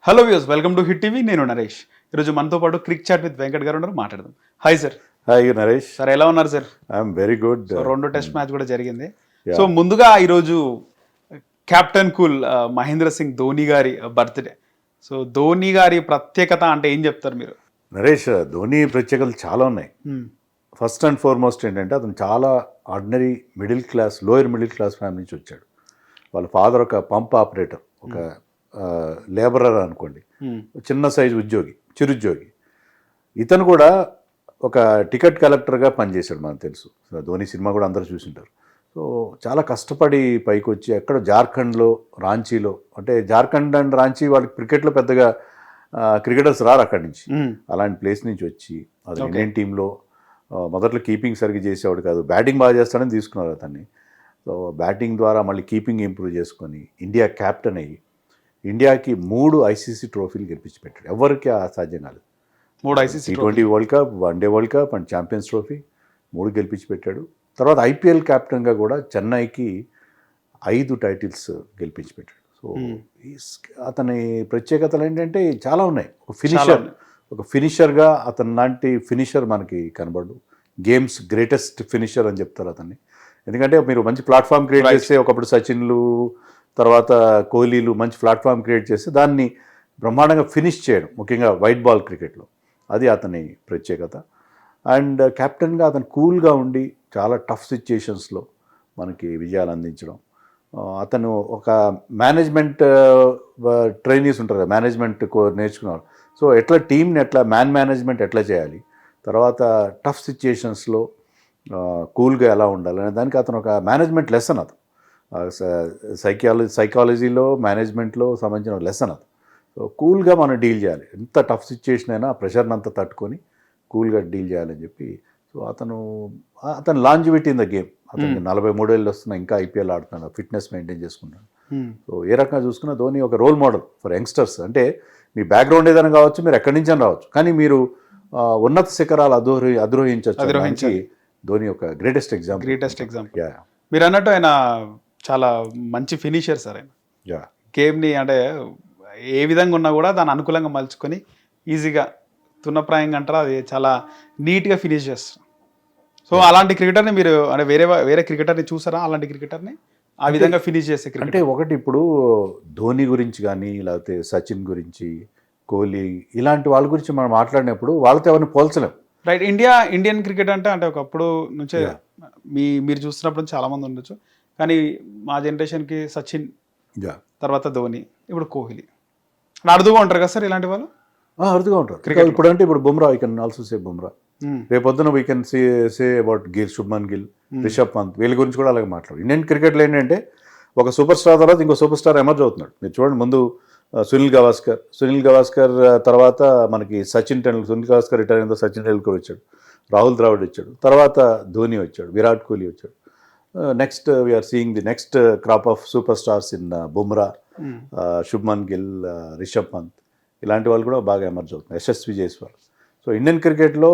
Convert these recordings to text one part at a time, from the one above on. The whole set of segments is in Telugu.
Hello views, welcome to hit TV. నేను నరేష్. ఈరోజు మనతో పాటు క్రిక్ చాట్ విత్ వెంకట్ గారు ఉన్నారు. మాట్లాడదాం. Hi sir. Hi Naresh. Sir ఎలా ఉన్నారు sir? I'm very good. So 2 test match కూడా జరిగింది. సో ముందుగా ఈరోజు కెప్టెన్ కూల్ మహేంద్ర సింగ్ ధోని గారి బర్త్డే. సో ధోని గారి ప్రత్యేకత అంటే ఏం చెప్తారు మీరు? నరేష్, ధోని ప్రత్యేకతలు చాలా ఉన్నాయి. ఫస్ట్ అండ్ ఫార్మోస్ట్ ఏంటంటే అతను చాలా ordinary lower middle class family నుంచి వచ్చాడు. వాళ్ళ ఫాదర్ ఒక పంప్ ఆపరేటర్, ఒక లేబరర్ అనుకోండి, చిన్న సైజు ఉద్యోగి, చిరుద్యోగి. ఇతను కూడా ఒక టికెట్ కలెక్టర్గా పనిచేశాడు, మనకు తెలుసు. ధోని సినిమా కూడా అందరూ చూసింటారు. సో చాలా కష్టపడి పైకి వచ్చి ఎక్కడ జార్ఖండ్లో, రాంచీలో, అంటే జార్ఖండ్ అండ్ రాంచీ వాళ్ళకి క్రికెట్లో పెద్దగా క్రికెటర్స్ రారు అక్కడి నుంచి. అలాంటి ప్లేస్ నుంచి వచ్చి అది ఇండియన్ టీంలో మొదట్లో కీపింగ్ సరిగ్గా చేసేవాడు కాదు, బ్యాటింగ్ బాగా చేస్తాడని తీసుకున్నారు అతన్ని. సో బ్యాటింగ్ ద్వారా మళ్ళీ కీపింగ్ ఇంప్రూవ్ చేసుకొని ఇండియా క్యాప్టెన్ అయ్యి ఇండియాకి 3 ఐసీసీ ట్రోఫీలు గెలిపించి పెట్టాడు. ఎవరికి అసాధ్యం కాలేదు. 3 ICC T20 world cup, one day world cup and champions trophy 3 గెలిపించి పెట్టాడు. తర్వాత ఐపీఎల్ క్యాప్టెన్గా కూడా చెన్నైకి 5 టైటిల్స్ గెలిపించి పెట్టాడు. సో అతని ప్రత్యేకతలు ఏంటంటే చాలా ఉన్నాయి. ఒక ఫినిషర్గా అతని లాంటి ఫినిషర్ మనకి కనబడు. గేమ్స్ గ్రేటెస్ట్ ఫినిషర్ అని చెప్తారు అతన్ని. ఎందుకంటే మీరు మంచి ప్లాట్ఫామ్ క్రియేట్ చేస్తే, ఒకప్పుడు సచిన్లు, తర్వాత కోహ్లీలు మంచి ప్లాట్ఫామ్ క్రియేట్ చేస్తే దాన్ని బ్రహ్మాండంగా ఫినిష్ చేయడం, ముఖ్యంగా వైట్ బాల్ క్రికెట్లో, అది అతని ప్రత్యేకత. అండ్ కెప్టెన్గా అతను కూల్గా ఉండి చాలా టఫ్ సిచ్యుయేషన్స్లో మనకి విజయాలు అందించడం. అతను ఒక మేనేజ్మెంట్ ట్రైనీస్ ఉంటారు కదా, మేనేజ్మెంట్ నేర్చుకున్నారు. సో ఎట్లా టీంని మ్యాన్ మేనేజ్మెంట్ ఎట్లా చేయాలి, తర్వాత టఫ్ సిచ్యుయేషన్స్లో కూల్గా ఎలా ఉండాలి అనే దానికి అతను ఒక మేనేజ్మెంట్ లెసన్. అతను సైకాలజీలో, మేనేజ్మెంట్లో సంబంధించిన లెసన్ అది. సో కూల్గా మనం డీల్ చేయాలి, ఎంత టఫ్ సిచ్యుయేషన్ అయినా ప్రెషర్ని అంతా తట్టుకొని కూల్గా డీల్ చేయాలని చెప్పి. సో అతను లాంజివిటీ ఇన్ ద గేమ్. అతనికి 43 ఏళ్ళు వస్తున్నాయి, ఇంకా ఐపీఎల్ ఆడుతున్నాడు, ఫిట్నెస్ మెయింటైన్ చేసుకుంటాడు. సో ఏ రకంగా చూసుకున్నా ధోని ఒక రోల్ మోడల్ ఫర్ యంగ్స్టర్స్. అంటే మీ బ్యాక్గ్రౌండ్ ఏదైనా కావచ్చు, మీరు ఎక్కడి నుంచి రావచ్చు, కానీ మీరు ఉన్నత శిఖరాలు అధిరోహించవచ్చు. ధోని ఒక గ్రేటెస్ట్ ఎగ్జాంపుల్. మీరు అన్నట్టు ఆయన చాలా మంచి ఫినిషర్ సార్. ఆయన గేమ్ని అంటే ఏ విధంగా ఉన్నా కూడా దాన్ని అనుకూలంగా మలుచుకొని ఈజీగా తున్నప్రాయంగా అంటారా, అది చాలా నీట్గా ఫినిష్ చేస్తారు. సో అలాంటి క్రికెటర్ని మీరు అంటే వేరే క్రికెటర్ని చూసారా? అలాంటి క్రికెటర్ని ఆ విధంగా ఫినిష్ చేసే క్రికెట్ అంటే ఒకటి, ఇప్పుడు ధోని గురించి కానీ, లేకపోతే సచిన్ గురించి, కోహ్లీ, ఇలాంటి వాళ్ళ గురించి మనం మాట్లాడినప్పుడు వాళ్ళతో ఎవరిని పోల్చలేం. రైట్. ఇండియన్ క్రికెట్ అంటే ఒకప్పుడు నుంచే మీరు చూస్తున్నప్పుడు నుంచి చాలా మంది ఉండొచ్చు, కానీ మా జనరేషన్కి సచిన్, తర్వాత ధోని, ఇప్పుడు కోహ్లీ అరుదుగా ఉంటారు కదా సార్ ఇలాంటి వాళ్ళు? అరుదుగా ఉంటారు క్రికెట్. ఇప్పుడు Bumrah, I can also say Bumrah. రేపొద్దున we can say about Shubman Gill, Rishabh Pant, వీళ్ళ గురించి కూడా అలాగే మాట్లాడు. ఇండియన్ క్రికెట్లో ఏంటంటే ఒక సూపర్ స్టార్ తర్వాత ఇంకో సూపర్ స్టార్ ఎమర్జ్ అవుతున్నాడు. మీరు చూడండి, ముందు సునీల్ గవాస్కర్ తర్వాత మనకి సునీల్ గవాస్కర్ రిటైర్ అయిన సచిన్ టెండూల్కర్ వచ్చాడు, రాహుల్ ద్రావిడ్ వచ్చాడు, తర్వాత ధోని వచ్చాడు, విరాట్ కోహ్లీ వచ్చాడు. Next we're seeing the next crop of super stars in Bumrah, Shubman Gill, Rishabh Pant, ఇలాంటి వాళ్ళు కూడా బాగా ఎమర్జ్ అవుతున్నారు, యశస్వి జైస్వాల్. సో ఇండియన్ క్రికెట్లో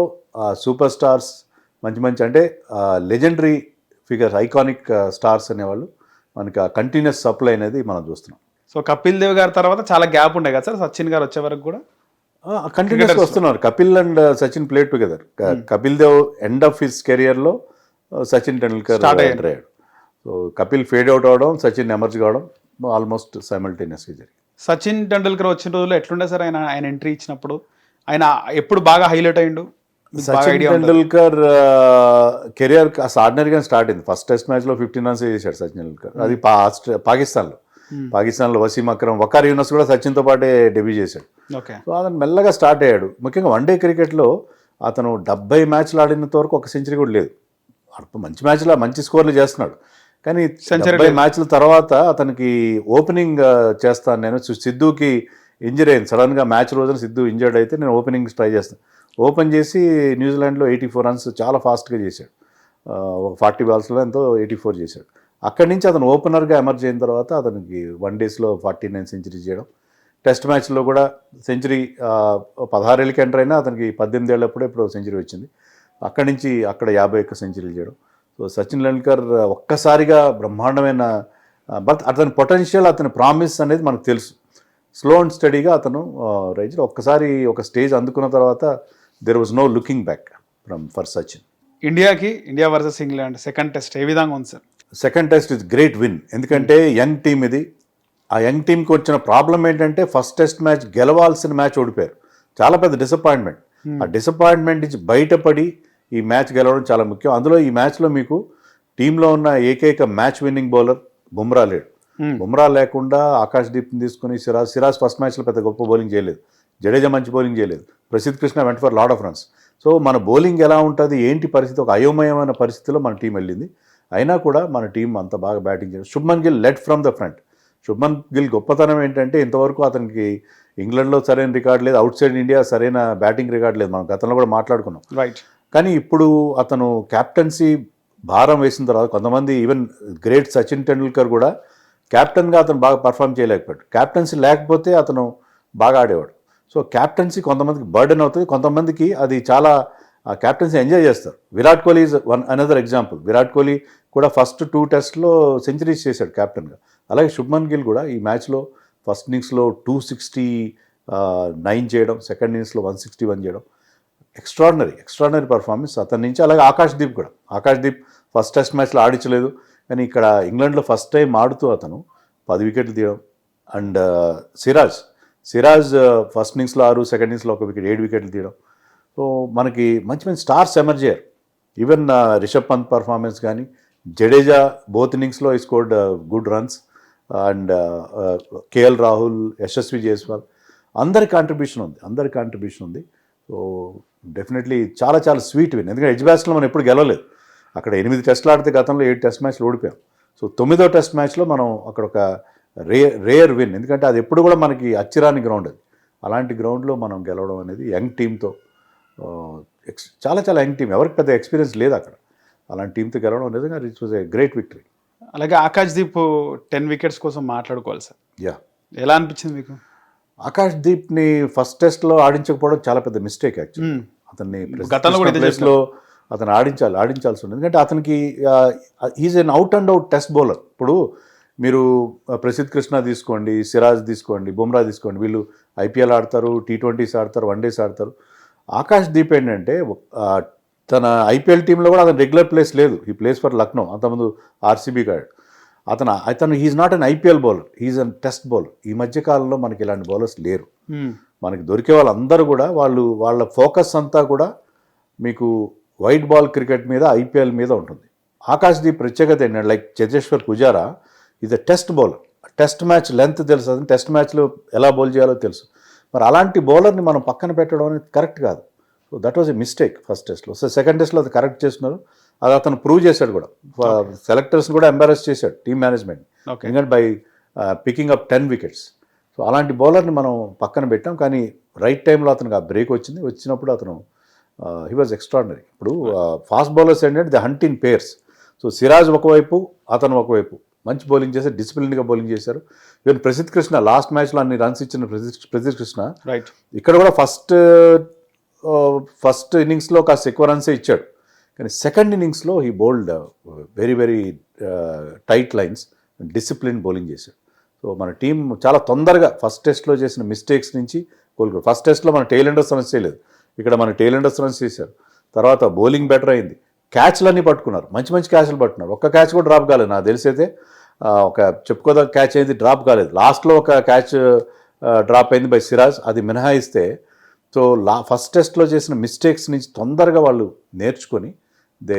సూపర్ స్టార్స్ మంచి అంటే లెజెండరీ ఫిగర్స్, ఐకానిక్ స్టార్స్ అనేవాళ్ళు మనకి ఆ కంటిన్యూస్ సప్లై అనేది మనం చూస్తున్నాం. సో కపిల్ దేవ్ గారి తర్వాత చాలా గ్యాప్ ఉండే కదా సార్, సచిన్ గారు వచ్చే వరకు కూడా కంటిన్యూస్గా వస్తున్నారు. Kapil and Sachin played together. Kapil Dev end of his కెరియర్లో సచిన్ టెండూల్కర్ ఎంటర్ అయ్యాడు. సో కపిల్ ఫేడ్ అవుట్ అవడం, సచిన్ ఎమర్జ్ కావడం ఆల్మోస్ట్ సైమల్టేనియస్గా జరిగింది. సచిన్ టెండూల్కర్ వచ్చిన రోజుల్లో ఎట్లుండే సార్ ఆయన ఎంట్రీ ఇచ్చినప్పుడు? ఆయన ఎప్పుడు బాగా హైలైట్ అయ్యిండు? సచిన్ టెండూల్కర్ కెరియర్ అసలు ఆర్డినరీగా స్టార్ట్ అయింది. ఫస్ట్ టెస్ట్ మ్యాచ్లో 15 రన్స్ చేశాడు సచిన్ టెండూల్కర్. అది పాకిస్తాన్లో వసీం అక్రమ్, వకార్ యూనస్ కూడా సచిన్తో పాటే డెబ్యూ చేశాడు. సో అతను మెల్లగా స్టార్ట్ అయ్యాడు. ముఖ్యంగా వన్డే క్రికెట్లో అతను 70 మ్యాచ్లు ఆడినంత వరకు ఒక సెంచరీ కూడా లేదు. మంచి మ్యాచ్లో మంచి స్కోర్లు చేస్తున్నాడు, కానీ 70 మ్యాచ్ల తర్వాత అతనికి ఓపెనింగ్ చేస్తాను నేను. సిద్ధుకి ఇంజరీ అయింది సడన్గా, మ్యాచ్ రోజున సిద్ధు ఇంజర్డ్ అయితే నేను ఓపెనింగ్ ట్రై చేస్తాను. ఓపెన్ చేసి న్యూజిలాండ్లో 84 రన్స్ చాలా ఫాస్ట్గా చేశాడు. ఒక 40 బాల్స్లో ఎంతో 84 చేశాడు. అక్కడి నుంచి అతను ఓపెనర్గా ఎమర్జ్ అయిన తర్వాత అతనికి 1 డేస్లో 49 సెంచరీ చేయడం. టెస్ట్ మ్యాచ్లో కూడా సెంచరీ 16 ఏళ్ళకి ఎంటర్ అయినా అతనికి 18 ఏళ్ళప్పుడే ఇప్పుడు సెంచరీ వచ్చింది. అక్కడి నుంచి అక్కడ 51 సెంచరీలు చేయడం. సో సచిన్ టెండూల్కర్ ఒక్కసారిగా బ్రహ్మాండమైన, బట్ అతని పొటెన్షియల్, అతని ప్రామిస్ అనేది మనకు తెలుసు. స్లో అండ్ స్టడీగా అతను రైజ్ ఒక్కసారి ఒక స్టేజ్ అందుకున్న తర్వాత there was no looking back for Sachin. India versus England second test ఏ విధంగా ఉంది sir? Second test is great win, ఎందుకంటే యంగ్ టీమ్ ఇది. ఆ యంగ్ టీంకి వచ్చిన ప్రాబ్లం ఏంటంటే ఫస్ట్ టెస్ట్ మ్యాచ్ గెలవాల్సిన మ్యాచ్ ఓడిపోయారు. చాలా పెద్ద డిసప్పాయింట్మెంట్. ఆ డిసప్పాయింట్మెంట్ నుంచి బయటపడి ఈ మ్యాచ్ గెలవడం చాలా ముఖ్యం. అందులో ఈ మ్యాచ్లో మీకు టీంలో ఉన్న ఏకైక మ్యాచ్ విన్నింగ్ బౌలర్ బుమ్రా లేడు. బుమ్రా లేకుండా ఆకాశ్దీప్ని తీసుకుని సిరాజ్ ఫస్ట్ మ్యాచ్లో పెద్ద గొప్ప బౌలింగ్ చేయలేదు, జడేజా మంచి బౌలింగ్ చేయలేదు, ప్రసిద్ధ్ కృష్ణ వెంట for lot of runs. So మన బౌలింగ్ ఎలా ఉంటుంది ఏంటి పరిస్థితి, ఒక అయోమయమైన పరిస్థితిలో మన టీం వెళ్ళింది. అయినా కూడా మన టీం అంత బాగా బ్యాటింగ్ చేయాలి. Shubman Gill led from the front. Shubman Gill గొప్పతనం ఏంటంటే ఇంతవరకు అతనికి ఇంగ్లాండ్లో సరైన రికార్డ్ లేదు, అవుట్ సైడ్ ఇండియా సరైన బ్యాటింగ్ రికార్డ్ లేదు, మనం గతంలో కూడా మాట్లాడుకున్నాం. రైట్. కానీ ఇప్పుడు అతను క్యాప్టెన్సీ భారం వేసిన తర్వాత కొంతమంది ఈవెన్ గ్రేట్ సచిన్ టెండూల్కర్ కూడా క్యాప్టెన్గా అతను బాగా పర్ఫామ్ చేయలేకపోయాడు. క్యాప్టెన్సీ లేకపోతే అతను బాగా ఆడేవాడు. సో క్యాప్టెన్సీ కొంతమందికి బర్డెన్ అవుతుంది, కొంతమందికి అది చాలా క్యాప్టెన్సీ ఎంజాయ్ చేస్తారు. Virat Kohli is another example. Virat Kohli కూడా ఫస్ట్ 2 టెస్ట్లో సెంచరీస్ చేశాడు క్యాప్టెన్గా. అలాగే శుభ్మన్ గిల్ కూడా ఈ మ్యాచ్లో ఫస్ట్ ఇన్నింగ్స్లో 269 చేయడం, సెకండ్ ఇన్నింగ్స్లో 161 చేయడం, ఎక్స్ట్రాడినరీ పర్ఫార్మెన్స్ అతని నుంచి. అలాగే ఆకాశ్దీప్ ఫస్ట్ టెస్ట్ మ్యాచ్లో ఆడించలేదు, కానీ ఇక్కడ ఇంగ్లాండ్లో ఫస్ట్ టైం ఆడుతూ అతను 10 వికెట్లు తీయడం. అండ్ సిరాజ్ ఫస్ట్ ఇన్నింగ్స్లో 6, సెకండ్ ఇన్నింగ్స్లో 1 వికెట్, 7 వికెట్లు తీయడం. సో మనకి మంచి మంచి స్టార్స్ ఎమర్జ్ అయ్యారు. ఈవెన్ రిషబ్ పంత్ పర్ఫార్మెన్స్ కానీ, జడేజా బోత్ ఇన్నింగ్స్లో ఈ scored good runs. And KL Rahul, Yashasvi Jaiswal, అందరి కాంట్రిబ్యూషన్ ఉంది. సో డెఫినెట్లీ చాలా చాలా స్వీట్ విన్. ఎందుకంటే ఎడ్జ్బాస్టన్లో మనం ఎప్పుడు గెలవలేదు. అక్కడ 8 టెస్టులు ఆడితే గతంలో 7 టెస్ట్ మ్యాచ్లు ఓడిపోయాం. సో 9వ టెస్ట్ మ్యాచ్లో మనం అక్కడ ఒక రేర్ విన్, ఎందుకంటే అది ఎప్పుడు కూడా మనకి అచ్చిరాని గ్రౌండ్ అది. అలాంటి గ్రౌండ్లో మనం గెలవడం అనేది యంగ్ టీంతో, చాలా చాలా యంగ్ టీం, ఎవరికి పెద్ద ఎక్స్పీరియన్స్ లేదు అక్కడ. అలాంటి టీంతో గెలవడం నిజంగా it was a great victory. అలాగే ఆకాశ్దీప్ 10 వికెట్స్ కోసం మాట్లాడుకోవాలి సార్. యా, ఎలా అనిపించింది మీకు? ఆకాశ్దీప్ని ఫస్ట్ టెస్ట్లో ఆడించకపోవడం చాలా పెద్ద మిస్టేక్ యాక్చువల్లీ. అతన్ని గతంలో కూడా ప్లేస్లో అతను ఆడించాల్సి ఉంది. ఎందుకంటే అతనికి is an out and out test bowler. ఇప్పుడు మీరు ప్రసిద్ధ్ కృష్ణ తీసుకోండి, సిరాజ్ తీసుకోండి, బుమ్రా తీసుకోండి, వీళ్ళు ఐపీఎల్ ఆడతారు, T20s ఆడతారు, వన్డేస్ ఆడతారు. ఆకాశ్దీప్ ఏంటంటే తన ఐపీఎల్ టీంలో కూడా అతను రెగ్యులర్ ప్లేస్ లేదు. ఈ ప్లేస్ ఫర్ లక్నో, అంతకుముందు ఆర్సీబీ కాడు. అతను he's not an IPL bowler, he's an test bowler. ఈ మధ్య కాలంలో మనకి ఇలాంటి బౌలర్స్ లేరు. మనకి దొరికే వాళ్ళందరూ కూడా వాళ్ళ ఫోకస్ అంతా కూడా మీకు వైట్ బాల్ క్రికెట్ మీద, ఐపీఎల్ మీద ఉంటుంది. ఆకాశ్దీప్ ప్రత్యేకత ఏంటంటే like Cheteshwar Pujara is a test bowler. Test match length తెలుసు, అతను టెస్ట్ మ్యాచ్లో ఎలా బౌల్ చేయాలో తెలుసు. మరి అలాంటి బౌలర్ని మనం పక్కన పెట్టడం అనేది కరెక్ట్ కాదు. So that was a mistake first టెస్ట్లో. సో సెకండ్ టెస్ట్లో అది కరెక్ట్ చేస్తున్నారు. అది అతను ప్రూవ్ చేశాడు కూడా. సెలెక్టర్స్ని కూడా ఎంబారస్ చేశాడు టీమ్ మేనేజ్మెంట్, ఎందుకంటే by picking up 10 wickets. So అలాంటి బౌలర్ని మనం పక్కన పెట్టాం. కానీ రైట్ టైంలో అతనికి ఆ బ్రేక్ వచ్చినప్పుడు అతను హీ వాజ్ ఎక్స్ట్రాడినరీ. ఇప్పుడు ఫాస్ట్ బౌలర్స్ ఏంటంటే the hunt in pairs. So Siraj ఒకవైపు, అతను ఒకవైపు మంచి బౌలింగ్ చేశారు, డిసిప్లిన్గా బౌలింగ్ చేశారు. ఈవెన్ ప్రసిద్ధ్ కృష్ణ లాస్ట్ మ్యాచ్లో అన్ని రన్స్ ఇచ్చిన ప్రసిద్ధ్ కృష్ణ రైట్ ఇక్కడ కూడా ఫస్ట్ ఇన్నింగ్స్లో కాస్త ఎక్కువ రన్సే ఇచ్చాడు. కానీ సెకండ్ ఇన్నింగ్స్లో he bowled very tight lines, discipline bowling చేశాడు. సో మన టీం చాలా తొందరగా ఫస్ట్ టెస్ట్లో చేసిన మిస్టేక్స్ నుంచి కోలుకోరు. ఫస్ట్ టెస్ట్లో మన టెయిల్ ఎండర్స్ రన్స్ చేయలేదు, ఇక్కడ మన టెయిల్ ఎండర్స్ రన్స్ చేశారు. తర్వాత బౌలింగ్ బెటర్ అయింది, క్యాచ్లన్నీ పట్టుకున్నారు, మంచి క్యాచ్లు పట్టుకున్నారు. ఒక్క క్యాచ్ కూడా డ్రాప్ కాలేదు. నాకు తెలిసైతే ఒక చెప్పుకోదగ్గ క్యాచ్ అయింది, డ్రాప్ కాలేదు. లాస్ట్లో ఒక క్యాచ్ డ్రాప్ అయింది బై సిరాజ్, అది మినహాయిస్తే. సో ఫస్ట్ టెస్ట్లో చేసిన మిస్టేక్స్ నుంచి తొందరగా వాళ్ళు నేర్చుకొని they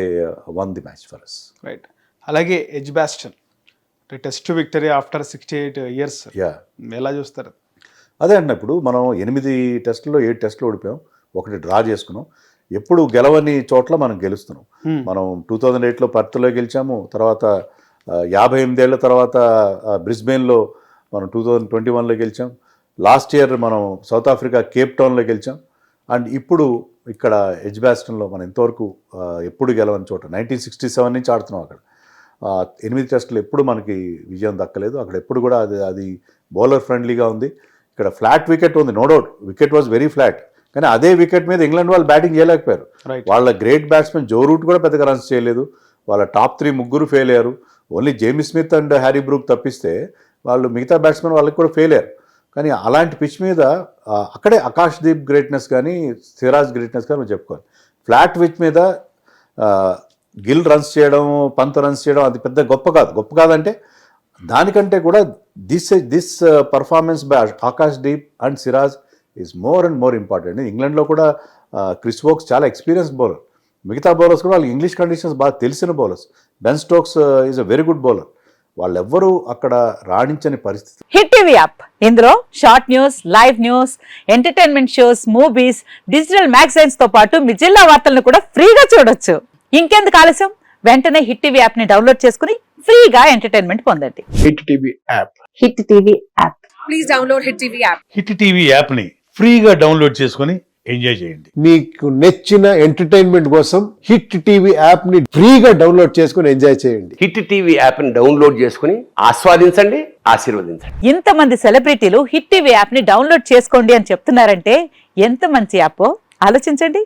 won the match for us. Right. అలాగే Edgbaston test victory after 68 years. ఎలా చూస్తారు? అదే అండి, ఇప్పుడు మనం 8 టెస్టుల్లో 7 టెస్టులు ఓడిపోయాం, 1 డ్రా చేసుకున్నాం. ఎప్పుడు గెలవని చోట్ల మనం గెలుస్తున్నాం. మనం 2008లో పర్త్లో గెలిచాము, తర్వాత 58 ఏళ్ల తర్వాత బ్రిస్బెయిన్లో మనం 2021లో గెలిచాం. లాస్ట్ ఇయర్ మనం సౌత్ ఆఫ్రికా కేప్ టౌన్లో గెలిచాం. అండ్ ఇప్పుడు ఇక్కడ ఎడ్జ్బాస్టన్లో మనం ఇంతవరకు ఎప్పుడు గెలవని చోట 1967 నుంచి ఆడుతున్నాం. అక్కడ 8 టెస్టులు ఎప్పుడు మనకి విజయం దక్కలేదు. అక్కడ ఎప్పుడు కూడా అది బౌలర్ ఫ్రెండ్లీగా ఉంది. ఇక్కడ ఫ్లాట్ వికెట్ ఉంది, no doubt, wicket was very flat. కానీ అదే వికెట్ మీద ఇంగ్లాండ్ వాళ్ళు బ్యాటింగ్ చేయలేకపోయారు. వాళ్ళ గ్రేట్ బ్యాట్స్మెన్ జో రూట్ కూడా పెద్దగా రన్స్ చేయలేదు. వాళ్ళ టాప్ 3 ముగ్గురు ఫెయిల్ అయ్యారు. Only Jamie Smith and Harry Brook తప్పిస్తే వాళ్ళు మిగతా బ్యాట్స్మెన్ వాళ్ళకి కూడా ఫెయిల్ అయ్యారు. కానీ అలాంటి పిచ్ మీద అక్కడే ఆకాశ్దీప్ గ్రేట్నెస్ కానీ సిరాజ్ గ్రేట్నెస్ కానీ మనం చెప్పుకోవాలి. ఫ్లాట్ పిచ్ మీద గిల్ రన్స్ చేయడం, పంత్ రన్స్ చేయడం అది పెద్ద గొప్ప కాదంటే దానికంటే కూడా this performance by Akashdeep and Siraj is more and more important. ఇంగ్లాండ్లో కూడా క్రిస్ వోక్స్ చాలా ఎక్స్పీరియన్స్ బౌలర్, మిగతా బౌలర్స్ కూడా వాళ్ళకి ఇంగ్లీష్ కండిషన్స్ బాగా తెలిసిన bowlers. Ben Stokes is a very good bowler. వాళ్ళెవ్వరూ అక్కడ రాణించని పరిస్థితి. హిట్ టీవీ యాప్, ఇందులో short news, live news, entertainment shows, movies, digital magazines తో పాటు మీ జిల్లా వార్తలను కూడా ఫ్రీగా చూడొచ్చు. ఇంకెందుకు ఆలస్యం, వెంటనే హిట్ టీవీ యాప్ ని డౌన్లోడ్ చేసుకుని ఫ్రీగా ఎంటర్టైన్మెంట్ పొందండి. Hit TV app. Hit TV app. Please download hit TV app. Hit TV యాప్ని ఫ్రీగా డౌన్లోడ్ చేసుకొని ఎంజాయ్ చేయండి. మీకు నచ్చిన ఎంటర్టైన్మెంట్ కోసం హిట్ టీవీ యాప్ ని ఫ్రీగా డౌన్లోడ్ చేసుకుని ఎంజాయ్ చేయండి. హిట్ టీవీ యాప్ ని డౌన్లోడ్ చేసుకుని ఆస్వాదించండి, ఆశీర్వదించండి. ఇంతమంది సెలబ్రిటీలు హిట్ టీవీ యాప్ ని డౌన్లోడ్ చేసుకోండి అని చెప్తున్నారంటే ఎంత మంచి యాప్ ఆలోచించండి.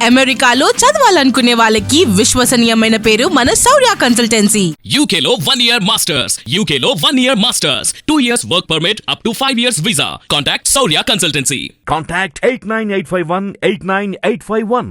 అమెరికాలో చదవాలనుకునే వాళ్ళకి విశ్వసనీయమైన పేరు మన శౌర్య కన్సల్టెన్సీ. UK లో 1 year masters, UK లో 1 year masters, 2 years work permit up to 5 years visa. Contact Saurya Consultancy. Contact 89851 89851.